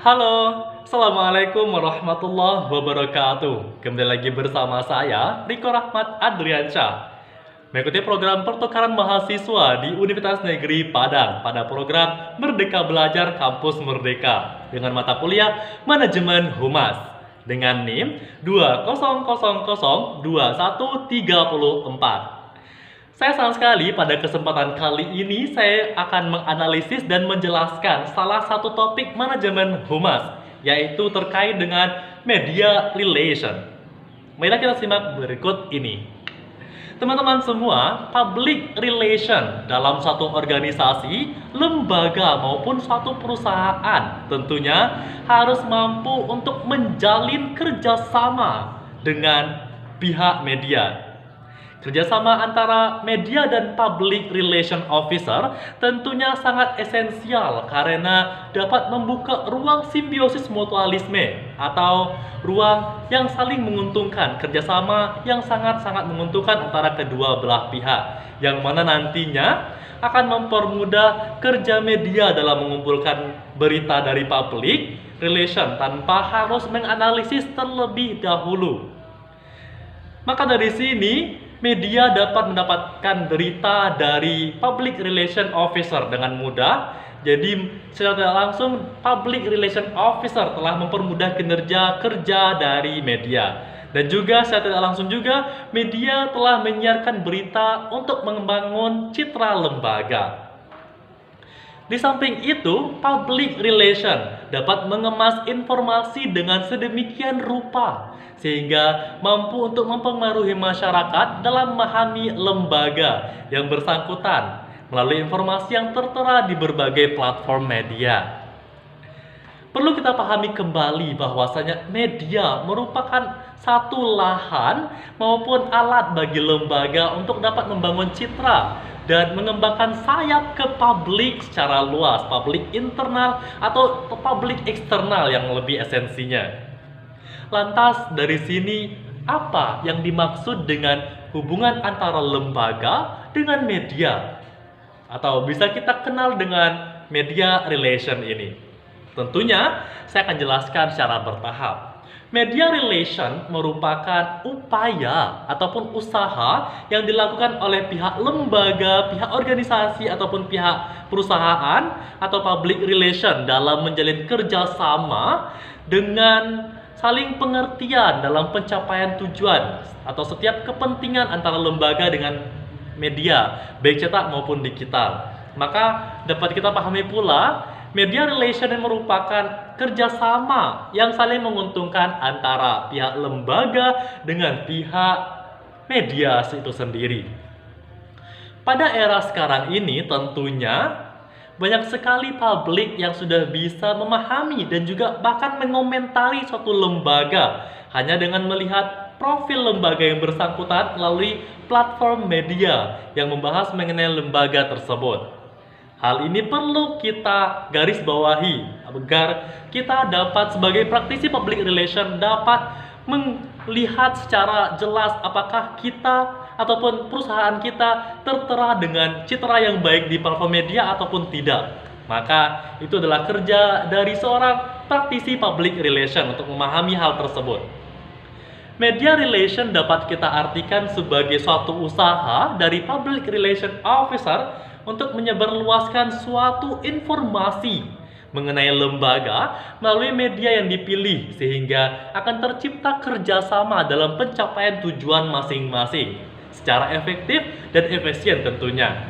Halo, Assalamualaikum warahmatullahi wabarakatuh. Kembali lagi bersama saya, Riko Rahmat Adriansyah. Mengikuti program pertukaran mahasiswa di Universitas Negeri Padang pada program Merdeka Belajar Kampus Merdeka dengan mata kuliah Manajemen Humas dengan NIM 2002134. Saya senang sekali pada kesempatan kali ini saya akan menganalisis dan menjelaskan salah satu topik manajemen humas, yaitu terkait dengan media relation. Marilah kita simak berikut ini. Teman-teman semua, public relation dalam satu organisasi, lembaga maupun suatu perusahaan tentunya harus mampu untuk menjalin kerjasama dengan pihak media. Kerjasama antara media dan public relation officer tentunya sangat esensial karena dapat membuka ruang simbiosis mutualisme atau ruang yang saling menguntungkan, kerjasama yang sangat-sangat menguntungkan antara kedua belah pihak, yang mana nantinya akan mempermudah kerja media dalam mengumpulkan berita dari public relation tanpa harus menganalisis terlebih dahulu. Maka dari sini, media dapat mendapatkan berita dari public relation officer dengan mudah. Jadi secara tidak langsung public relation officer telah mempermudah kinerja kerja dari media. Dan juga secara tidak langsung juga media telah menyiarkan berita untuk membangun citra lembaga. Di samping itu, public relation dapat mengemas informasi dengan sedemikian rupa sehingga mampu untuk mempengaruhi masyarakat dalam memahami lembaga yang bersangkutan melalui informasi yang tertera di berbagai platform media. Perlu kita pahami kembali bahwasanya media merupakan satu lahan maupun alat bagi lembaga untuk dapat membangun citra dan mengembangkan sayap ke publik secara luas, publik internal atau publik eksternal yang lebih esensinya. Lantas dari sini apa yang dimaksud dengan hubungan antara lembaga dengan media? Atau bisa kita kenal dengan media relation ini. Tentunya saya akan jelaskan secara bertahap. Media relation merupakan upaya ataupun usaha yang dilakukan oleh pihak lembaga, pihak organisasi ataupun pihak perusahaan atau public relation dalam menjalin kerjasama dengan saling pengertian dalam pencapaian tujuan atau setiap kepentingan antara lembaga dengan media, baik cetak maupun digital. Maka dapat kita pahami pula media relation merupakan kerjasama yang saling menguntungkan antara pihak lembaga dengan pihak media itu sendiri. Pada era sekarang ini tentunya banyak sekali publik yang sudah bisa memahami dan juga bahkan mengomentari suatu lembaga hanya dengan melihat profil lembaga yang bersangkutan melalui platform media yang membahas mengenai lembaga tersebut. Hal ini perlu kita garis bawahi agar kita dapat sebagai praktisi public relation dapat melihat secara jelas apakah kita ataupun perusahaan kita tertera dengan citra yang baik di platform media ataupun tidak. Maka itu adalah kerja dari seorang praktisi public relation untuk memahami hal tersebut. Media relation dapat kita artikan sebagai suatu usaha dari public relation officer untuk menyebarluaskan suatu informasi mengenai lembaga melalui media yang dipilih sehingga akan tercipta kerjasama dalam pencapaian tujuan masing-masing secara efektif dan efisien tentunya.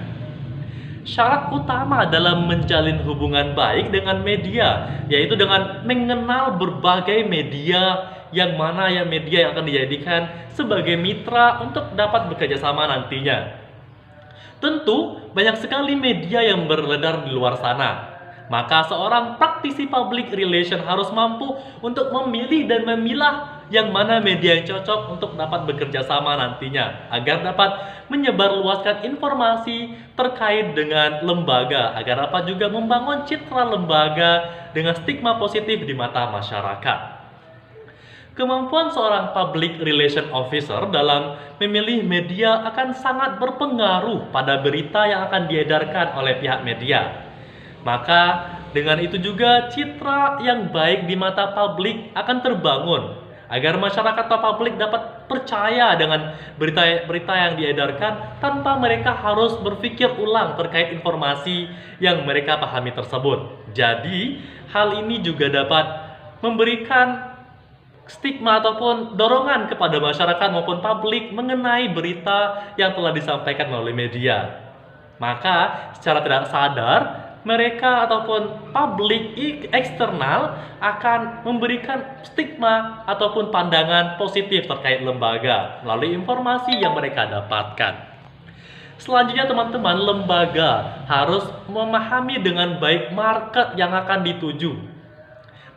Syarat utama dalam menjalin hubungan baik dengan media yaitu dengan mengenal berbagai media yang mana yang media yang akan dijadikan sebagai mitra untuk dapat bekerja sama nantinya. Tentu banyak sekali media yang beredar di luar sana. Maka seorang praktisi public relation harus mampu untuk memilih dan memilah yang mana media yang cocok untuk dapat bekerja sama nantinya agar dapat menyebarluaskan informasi terkait dengan lembaga agar dapat juga membangun citra lembaga dengan stigma positif di mata masyarakat. Kemampuan seorang public relation officer dalam memilih media akan sangat berpengaruh pada berita yang akan diedarkan oleh pihak media. Maka Dengan itu juga citra yang baik di mata publik akan terbangun agar masyarakat atau publik dapat percaya dengan berita-berita yang diedarkan tanpa mereka harus berpikir ulang terkait informasi yang mereka pahami tersebut. Jadi, hal ini juga dapat memberikan stigma ataupun dorongan kepada masyarakat maupun publik mengenai berita yang telah disampaikan melalui media. Maka, secara tidak sadar, mereka ataupun publik eksternal akan memberikan stigma ataupun pandangan positif terkait lembaga melalui informasi yang mereka dapatkan. Selanjutnya teman-teman, lembaga harus memahami dengan baik market yang akan dituju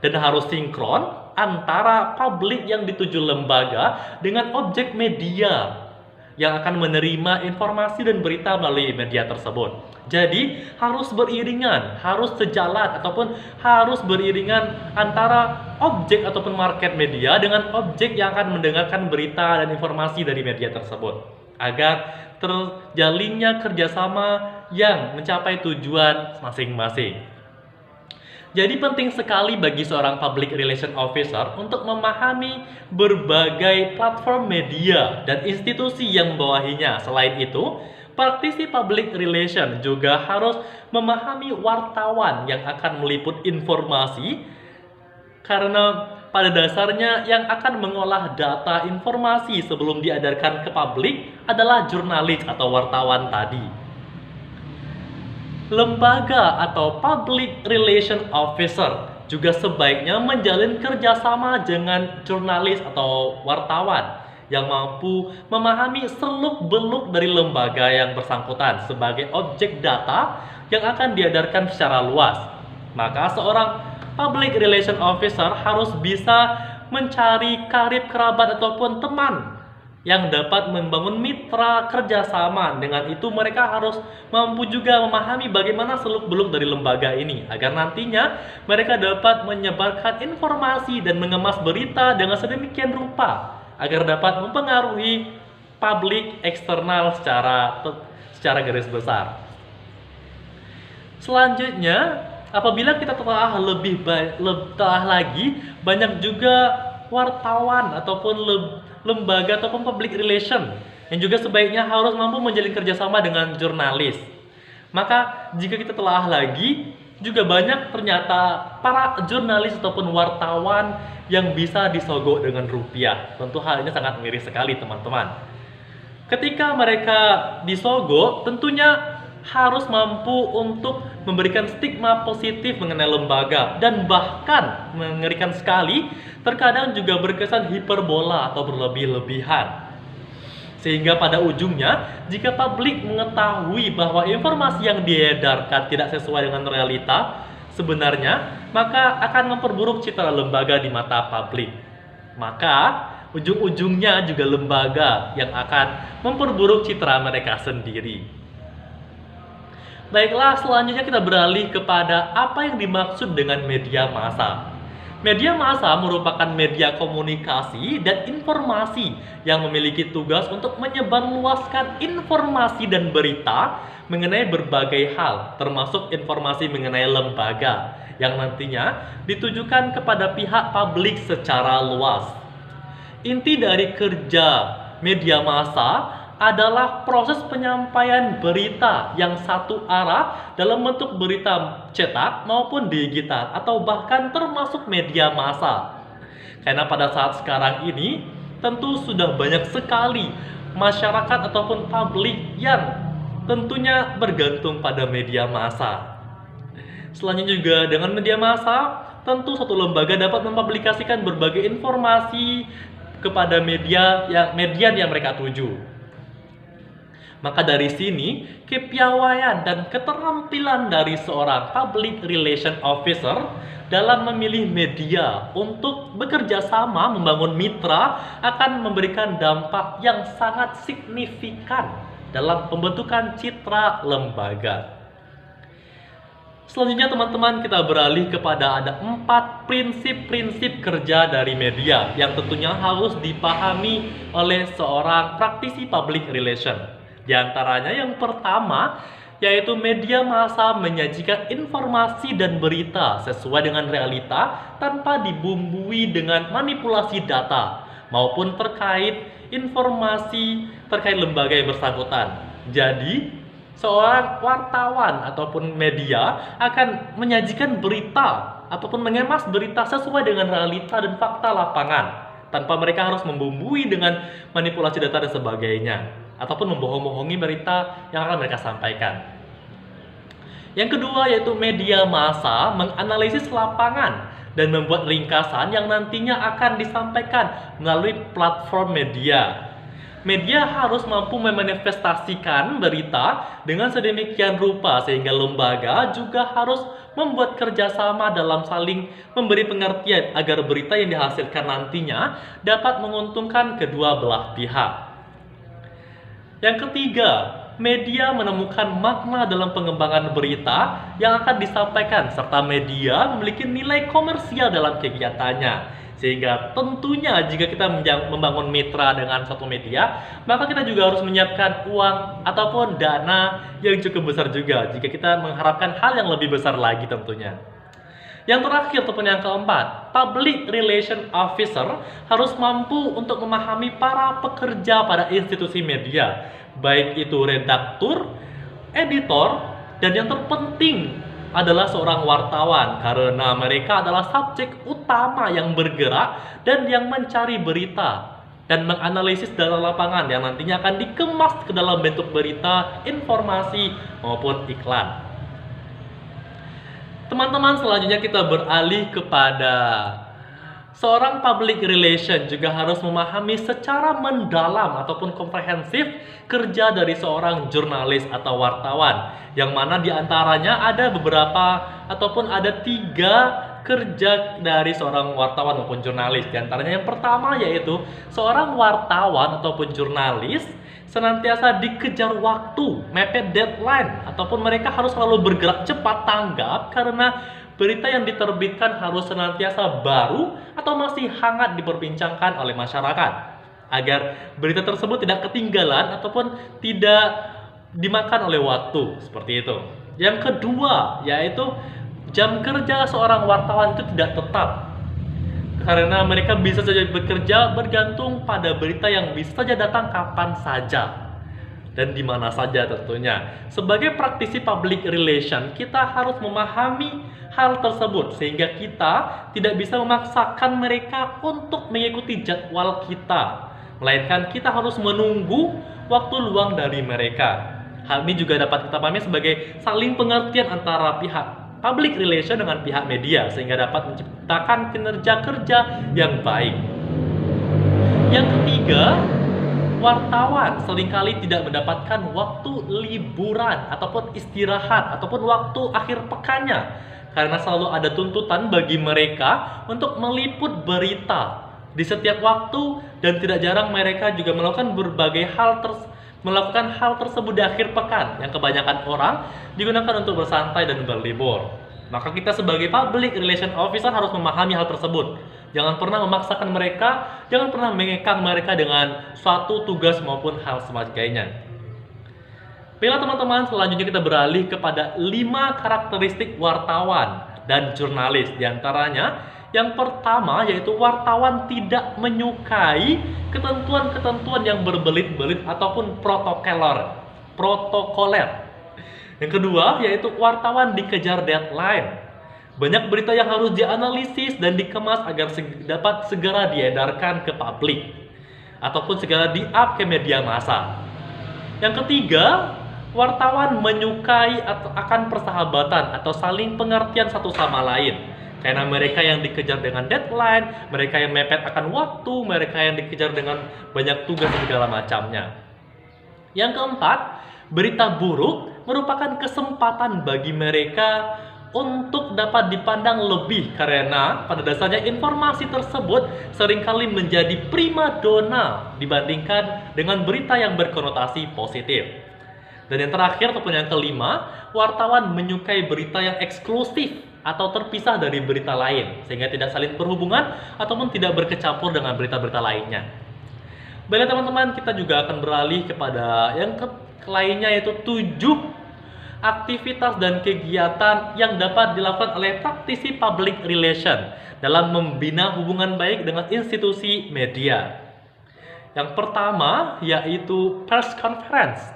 dan harus sinkron antara publik yang dituju lembaga dengan objek media yang akan menerima informasi dan berita melalui media tersebut. Jadi harus beriringan, harus sejalan ataupun harus beriringan antara objek ataupun market media dengan objek yang akan mendengarkan berita dan informasi dari media tersebut agar terjalinnya kerjasama yang mencapai tujuan masing-masing. Jadi penting sekali bagi seorang public relation officer untuk memahami berbagai platform media dan institusi yang membawahinya. Selain itu, praktisi public relation juga harus memahami wartawan yang akan meliput informasi, karena pada dasarnya yang akan mengolah data informasi sebelum diedarkan ke publik adalah jurnalis atau wartawan tadi. Lembaga atau public relation officer juga sebaiknya menjalin kerjasama dengan jurnalis atau wartawan yang mampu memahami seluk-beluk dari lembaga yang bersangkutan sebagai objek data yang akan diedarkan secara luas. Maka seorang public relation officer harus bisa mencari karib kerabat ataupun teman yang dapat membangun mitra kerjasama. Dengan itu mereka harus mampu juga memahami bagaimana seluk-beluk dari lembaga ini agar nantinya mereka dapat menyebarkan informasi dan mengemas berita dengan sedemikian rupa agar dapat mempengaruhi publik eksternal secara garis besar. Selanjutnya, apabila kita telah lagi banyak juga wartawan ataupun lembaga ataupun public relation yang juga sebaiknya harus mampu menjalin kerjasama dengan jurnalis. Maka jika kita telah lagi juga banyak ternyata para jurnalis ataupun wartawan yang bisa disogok dengan rupiah. Tentu hal ini sangat miris sekali teman-teman. Ketika mereka disogok, tentunya harus mampu untuk memberikan stigma positif mengenai lembaga, dan bahkan mengerikan sekali terkadang juga berkesan hiperbola atau berlebih-lebihan. Sehingga pada ujungnya jika publik mengetahui bahwa informasi yang diedarkan tidak sesuai dengan realita sebenarnya, maka akan memperburuk citra lembaga di mata publik. Maka ujung-ujungnya juga lembaga yang akan memperburuk citra mereka sendiri. Baiklah, selanjutnya kita beralih kepada apa yang dimaksud dengan media massa. Media massa merupakan media komunikasi dan informasi yang memiliki tugas untuk menyebarluaskan informasi dan berita mengenai berbagai hal, termasuk informasi mengenai lembaga yang nantinya ditujukan kepada pihak publik secara luas. Inti dari kerja media massa adalah proses penyampaian berita yang satu arah dalam bentuk berita cetak maupun digital atau bahkan termasuk media massa. Karena pada saat sekarang ini tentu sudah banyak sekali masyarakat ataupun publik yang tentunya bergantung pada media massa. Selanjutnya juga dengan media massa, tentu suatu lembaga dapat mempublikasikan berbagai informasi kepada median yang mereka tuju. Maka dari sini, kepiawaian dan keterampilan dari seorang public relation officer dalam memilih media untuk bekerja sama membangun mitra akan memberikan dampak yang sangat signifikan dalam pembentukan citra lembaga. Selanjutnya teman-teman, kita beralih kepada ada 4 prinsip-prinsip kerja dari media yang tentunya harus dipahami oleh seorang praktisi public relation. Di antaranya yang pertama, yaitu media massa menyajikan informasi dan berita sesuai dengan realita tanpa dibumbui dengan manipulasi data maupun terkait informasi terkait lembaga yang bersangkutan. Jadi, seorang wartawan ataupun media akan menyajikan berita ataupun mengemas berita sesuai dengan realita dan fakta lapangan tanpa mereka harus membumbui dengan manipulasi data dan sebagainya ataupun membohong-bohongi berita yang akan mereka sampaikan. Yang kedua yaitu media massa menganalisis lapangan dan membuat ringkasan yang nantinya akan disampaikan melalui platform media. Media harus mampu memanifestasikan berita dengan sedemikian rupa sehingga lembaga juga harus membuat kerjasama dalam saling memberi pengertian agar berita yang dihasilkan nantinya dapat menguntungkan kedua belah pihak. Yang ketiga, media menemukan makna dalam pengembangan berita yang akan disampaikan serta media memiliki nilai komersial dalam kegiatannya. Sehingga tentunya jika kita membangun mitra dengan satu media, maka kita juga harus menyiapkan uang ataupun dana yang cukup besar juga jika kita mengharapkan hal yang lebih besar lagi tentunya. Yang terakhir ataupun yang keempat, public relation officer harus mampu untuk memahami para pekerja pada institusi media, baik itu redaktur, editor, dan yang terpenting adalah seorang wartawan karena mereka adalah subjek utama yang bergerak dan yang mencari berita dan menganalisis data lapangan yang nantinya akan dikemas ke dalam bentuk berita, informasi maupun iklan. Teman-teman, selanjutnya kita beralih kepada seorang public relation juga harus memahami secara mendalam ataupun komprehensif kerja dari seorang jurnalis atau wartawan, yang mana diantaranya ada beberapa ataupun ada 3 kerja dari seorang wartawan maupun jurnalis. Diantaranya yang pertama yaitu seorang wartawan ataupun jurnalis senantiasa dikejar waktu, mepet deadline, ataupun mereka harus selalu bergerak cepat tanggap karena berita yang diterbitkan harus senantiasa baru atau masih hangat diperbincangkan oleh masyarakat agar berita tersebut tidak ketinggalan ataupun tidak dimakan oleh waktu, seperti itu. Yang kedua yaitu jam kerja seorang wartawan itu tidak tetap karena mereka bisa saja bekerja bergantung pada berita yang bisa saja datang kapan saja dan di mana saja tentunya. Sebagai praktisi public relation, kita harus memahami hal tersebut sehingga kita tidak bisa memaksakan mereka untuk mengikuti jadwal kita, melainkan kita harus menunggu waktu luang dari mereka. Hal ini juga dapat kita pahami sebagai saling pengertian antara pihak public relation dengan pihak media sehingga dapat menciptakan kinerja kerja yang baik. Yang ketiga, wartawan seringkali tidak mendapatkan waktu liburan ataupun istirahat ataupun waktu akhir pekannya karena selalu ada tuntutan bagi mereka untuk meliput berita di setiap waktu dan tidak jarang mereka juga melakukan berbagai melakukan hal tersebut di akhir pekan yang kebanyakan orang digunakan untuk bersantai dan berlibur. Maka kita sebagai public relation officer harus memahami hal tersebut. Jangan pernah memaksakan mereka, jangan pernah mengekang mereka dengan suatu tugas maupun hal sebagainya. Baiklah teman-teman, selanjutnya kita beralih kepada 5 karakteristik wartawan dan jurnalis. Di antaranya, yang pertama yaitu wartawan tidak menyukai ketentuan-ketentuan yang berbelit-belit ataupun protokoler. Yang kedua yaitu wartawan dikejar deadline. Banyak berita yang harus dianalisis dan dikemas agar dapat segera diedarkan ke publik ataupun segera di-up ke media massa. Yang ketiga, wartawan menyukai akan persahabatan atau saling pengertian satu sama lain. Karena mereka yang dikejar dengan deadline, mereka yang mepet akan waktu, mereka yang dikejar dengan banyak tugas dan segala macamnya. Yang keempat, berita buruk merupakan kesempatan bagi mereka untuk dapat dipandang lebih karena pada dasarnya informasi tersebut seringkali menjadi primadona dibandingkan dengan berita yang berkonotasi positif. Dan yang terakhir ataupun yang kelima, wartawan menyukai berita yang eksklusif atau terpisah dari berita lain sehingga tidak saling berhubungan ataupun tidak berkecampur dengan berita-berita lainnya. Baiklah teman-teman, kita juga akan beralih kepada yang lainnya yaitu 7 aktivitas dan kegiatan yang dapat dilakukan oleh praktisi public relation dalam membina hubungan baik dengan institusi media. Yang pertama yaitu press conference.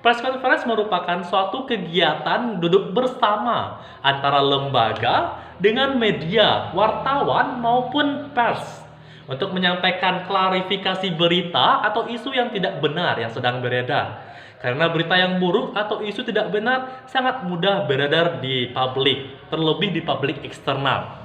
Press conference merupakan suatu kegiatan duduk bersama antara lembaga dengan media, wartawan maupun pers untuk menyampaikan klarifikasi berita atau isu yang tidak benar yang sedang beredar. Karena berita yang buruk atau isu tidak benar sangat mudah beredar di publik, terlebih di publik eksternal.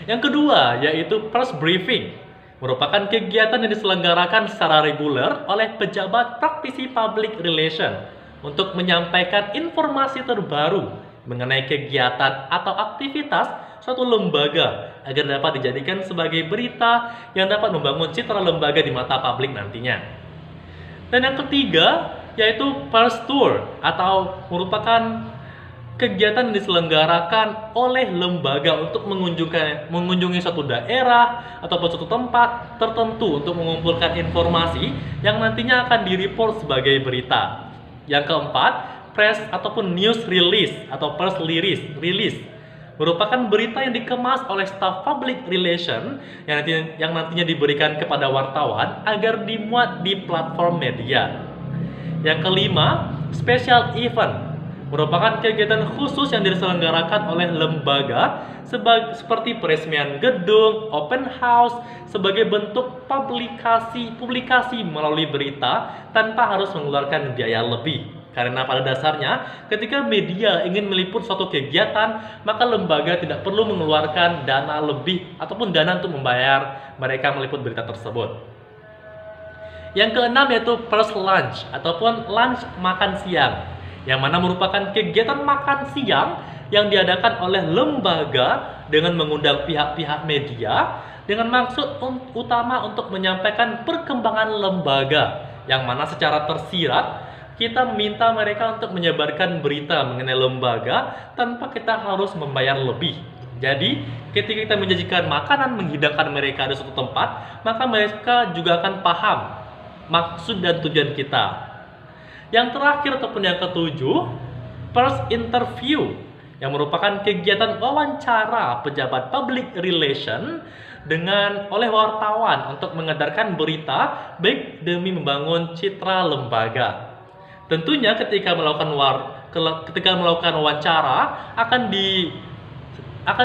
Yang kedua yaitu press briefing, merupakan kegiatan yang diselenggarakan secara reguler oleh pejabat praktisi public relation untuk menyampaikan informasi terbaru mengenai kegiatan atau aktivitas suatu lembaga agar dapat dijadikan sebagai berita yang dapat membangun citra lembaga di mata publik nantinya. Dan yang ketiga yaitu press tour atau merupakan kegiatan yang diselenggarakan oleh lembaga untuk mengunjungi suatu daerah ataupun suatu tempat tertentu untuk mengumpulkan informasi yang nantinya akan direport sebagai berita. Yang keempat, press ataupun news release atau press release merupakan berita yang dikemas oleh staf public relation yang nantinya diberikan kepada wartawan agar dimuat di platform media. Yang kelima, special event merupakan kegiatan khusus yang diselenggarakan oleh lembaga seperti peresmian gedung, open house sebagai bentuk publikasi melalui berita tanpa harus mengeluarkan biaya lebih. Karena pada dasarnya ketika media ingin meliput suatu kegiatan, maka lembaga tidak perlu mengeluarkan dana lebih ataupun dana untuk membayar mereka meliput berita tersebut. Yang keenam yaitu press lunch ataupun lunch makan siang, yang mana merupakan kegiatan makan siang yang diadakan oleh lembaga dengan mengundang pihak-pihak media dengan maksud utama untuk menyampaikan perkembangan lembaga, yang mana secara tersirat kita meminta mereka untuk menyebarkan berita mengenai lembaga tanpa kita harus membayar lebih. Jadi, ketika kita menjanjikan makanan menghidangkan mereka di suatu tempat, maka mereka juga akan paham maksud dan tujuan kita. Yang terakhir ataupun yang ketujuh, press interview, yang merupakan kegiatan wawancara pejabat public relation oleh wartawan untuk mengedarkan berita baik demi membangun citra lembaga. Tentunya ketika melakukan wawancara akan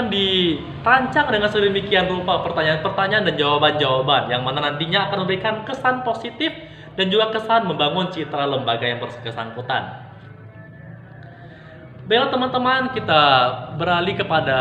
dirancang dengan sedemikian rupa pertanyaan-pertanyaan dan jawaban-jawaban yang mana nantinya akan memberikan kesan positif dan juga kesan membangun citra lembaga yang bersangkutan. Baiklah teman-teman, kita beralih kepada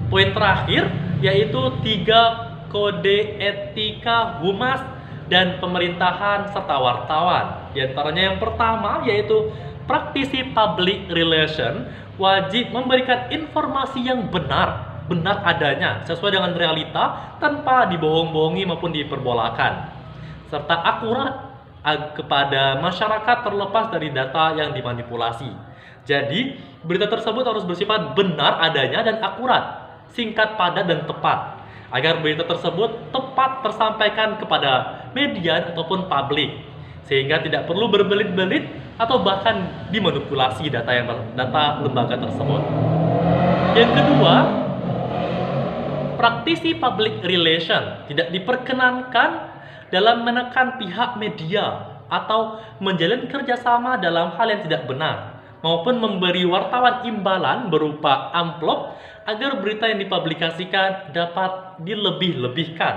poin terakhir yaitu 3 kode etika humas dan pemerintahan serta wartawan. Di antaranya yang pertama yaitu praktisi public relation wajib memberikan informasi yang benar adanya sesuai dengan realita tanpa dibohong-bohongi maupun diperbolakan, serta akurat kepada masyarakat terlepas dari data yang dimanipulasi. Jadi berita tersebut harus bersifat benar adanya dan akurat, singkat, padat, dan tepat, agar berita tersebut tepat tersampaikan kepada media ataupun publik, sehingga tidak perlu berbelit-belit atau bahkan dimanipulasi data lembaga tersebut. Yang kedua, praktisi public relation tidak diperkenankan dalam menekan pihak media atau menjalin kerjasama dalam hal yang tidak benar, maupun memberi wartawan imbalan berupa amplop agar berita yang dipublikasikan dapat dilebih-lebihkan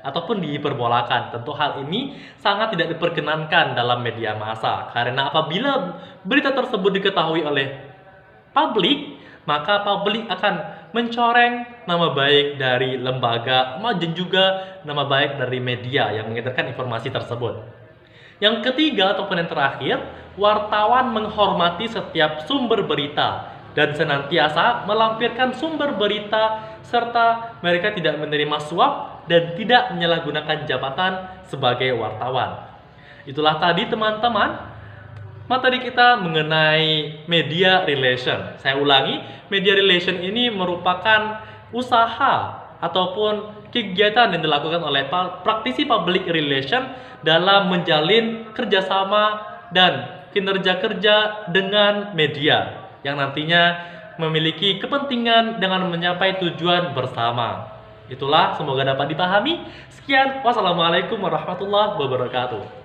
ataupun dihiperbolakan. Tentu hal ini sangat tidak diperkenankan dalam media massa, karena apabila berita tersebut diketahui oleh publik, maka publik akan mencoreng nama baik dari lembaga dan juga nama baik dari media yang mengedarkan informasi tersebut. Yang ketiga ataupun yang terakhir, wartawan menghormati setiap sumber berita dan senantiasa melampirkan sumber berita, serta mereka tidak menerima suap dan tidak menyalahgunakan jabatan sebagai wartawan. Itulah tadi teman-teman materi kita mengenai media relation. Saya ulangi, media relation ini merupakan usaha ataupun kegiatan yang dilakukan oleh praktisi public relation dalam menjalin kerjasama dan kinerja kerja dengan media yang nantinya memiliki kepentingan dengan mencapai tujuan bersama. Itulah, semoga dapat dipahami. Sekian, wassalamualaikum warahmatullahi wabarakatuh.